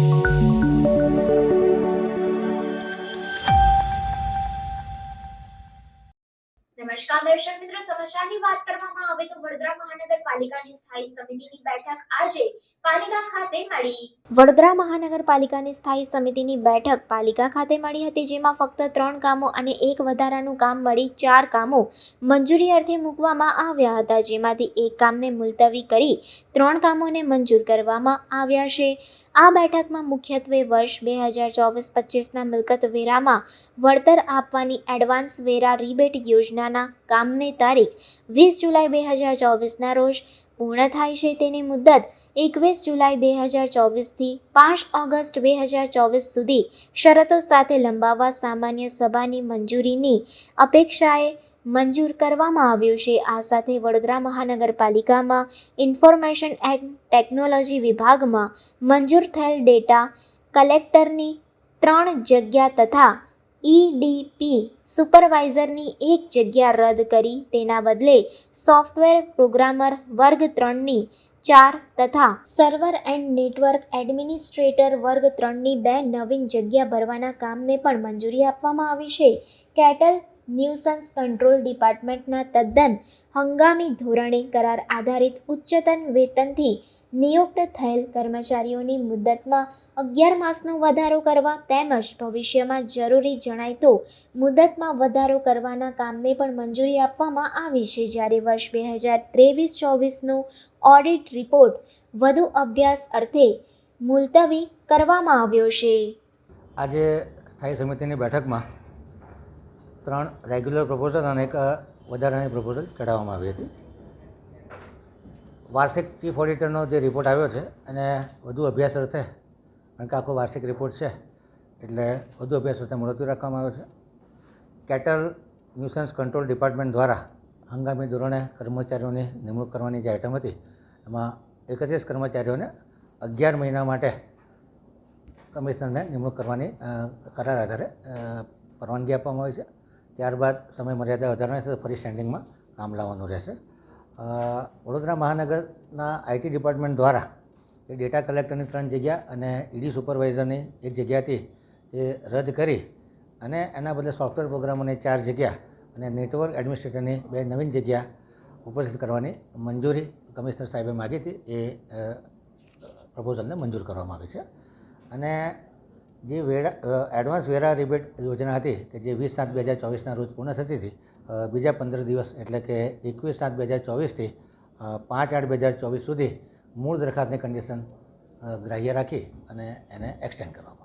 નમસ્કાર દર્શક મિત્રો, સમાચારની વાત કરવામાં આવે તો વડોદરા મહાનગરપાલિકાની સ્થાયી સમિતિની બેઠક આજે પાલિકા ખાતે મળી. વડોદરા મહાનગરપાલિકાની સ્થાયી સમિતિની બેઠક પાલિકા ખાતે મળી હતી, જેમાં ફક્ત 3 કામો અને એક વધારાનું કામ મળી 4 કામો મંજૂરી અર્થે મૂકવામાં આવ્યા હતા, જેમાંથી એક કામને મુલતવી કરી 3 કામોને મંજૂર કરવામાં આવ્યા છે. આ બેઠકમાં મુખ્યત્વે વર્ષ 2024-25ના મિલકત વેરામાં વળતર આપવાની એડવાન્સ વેરા રિબેટ યોજનાના કામને તારીખ 20 જુલાઈ 2024ના રોજ પૂર્ણ થાય છે. તેની મુદત 21 જુલાઈ 2024થી 5 ઓગસ્ટ 2024 સુધી શરતો સાથે લંબાવવા સામાન્ય સભાની મંજૂરીની અપેક્ષાએ મંજૂર કરવામાં આવ્યું છે. આ સાથે વડોદરા મહાનગરપાલિકામાં ઇન્ફોર્મેશન એન્ડ ટેકનોલોજી વિભાગમાં મંજૂર થયેલ ડેટા કલેક્ટરની 3 જગ્યા તથા ઈડીપી સુપરવાઇઝરની 1 જગ્યા રદ કરી તેના બદલે સોફ્ટવેર પ્રોગ્રામર વર્ગ 3ની 4 તથા સર્વર એન્ડ નેટવર્ક એડમિનિસ્ટ્રેટર વર્ગ 3ની 2 નવીન જગ્યા ભરવાના કામને પણ મંજૂરી આપવામાં આવી છે. કેટલ ન્યુસન્સ કંટ્રોલ ડિપાર્ટમેન્ટના તદ્દન હંગામી ધોરણે કરાર આધારિત ઉચ્ચતમ વેતનથી નિયુક્ત થયેલ કર્મચારીઓની મુદતમાં 11 માસનો વધારો કરવા તેમજ ભવિષ્યમાં જરૂરી જણાય તો મુદતમાં વધારો કરવાના કામને પણ મંજૂરી આપવામાં આવી છે. જ્યારે વર્ષ 2023-24નો ઓડિટ રિપોર્ટ વધુ અભ્યાસ અર્થે મુલતવી કરવામાં આવ્યો છે. આજે સ્થાયી સમિતિની બેઠકમાં 3 રેગ્યુલર પ્રપોઝલ અને એક વધારાની પ્રપોઝલ ચડાવવામાં આવી હતી. વાર્ષિક ચીફ ઓડિટરનો જે રિપોર્ટ આવ્યો છે એને વધુ અભ્યાસ અર્થે, કારણ કે આખો વાર્ષિક રિપોર્ટ છે એટલે વધુ અભ્યાસ અર્થે મુલતવી રાખવામાં આવ્યો છે. કેટલ ન્યુસન્સ કંટ્રોલ ડિપાર્ટમેન્ટ દ્વારા હંગામી ધોરણે કર્મચારીઓની નિમણૂક કરવાની જે આઇટમ હતી એમાં 31 કર્મચારીઓને 11 મહિના માટે કમિશનરને નિમણૂક કરવાની કરાર આધારે પરવાનગી આપવામાં આવી છે. ત્યારબાદ સમય મર્યાદા વધારવાની છે, ફરી સ્ટેન્ડિંગમાં કામ લાવવાનું રહેશે. વડોદરા મહાનગરના આઈટી ડિપાર્ટમેન્ટ દ્વારા એ ડેટા કલેક્ટરની 3 જગ્યા અને ઈડી સુપરવાઇઝરની 1 જગ્યા હતી તે રદ કરી અને એના બદલે સોફ્ટવેર પ્રોગ્રામોની 4 જગ્યા અને નેટવર્ક એડમિનિસ્ટ્રેટરની 2 નવીન જગ્યા ઉપસ્થિત કરવાની મંજૂરી કમિશનર સાહેબે માગી હતી. એ પ્રપોઝલને મંજૂર કરવામાં આવી છે. અને જે એડવાન્સ વેરા રિબેટ યોજના હતી કે જે 20/7/2024ના રોજ પૂર્ણ થતી હતી, બીજા 15 દિવસ એટલે કે 21/7/2024થી 5/8/2024 સુધી મૂળ દરખાસ્તની કન્ડિશન ગ્રાહ્ય રાખી અને એને એક્સટેન્ડ કરવામાં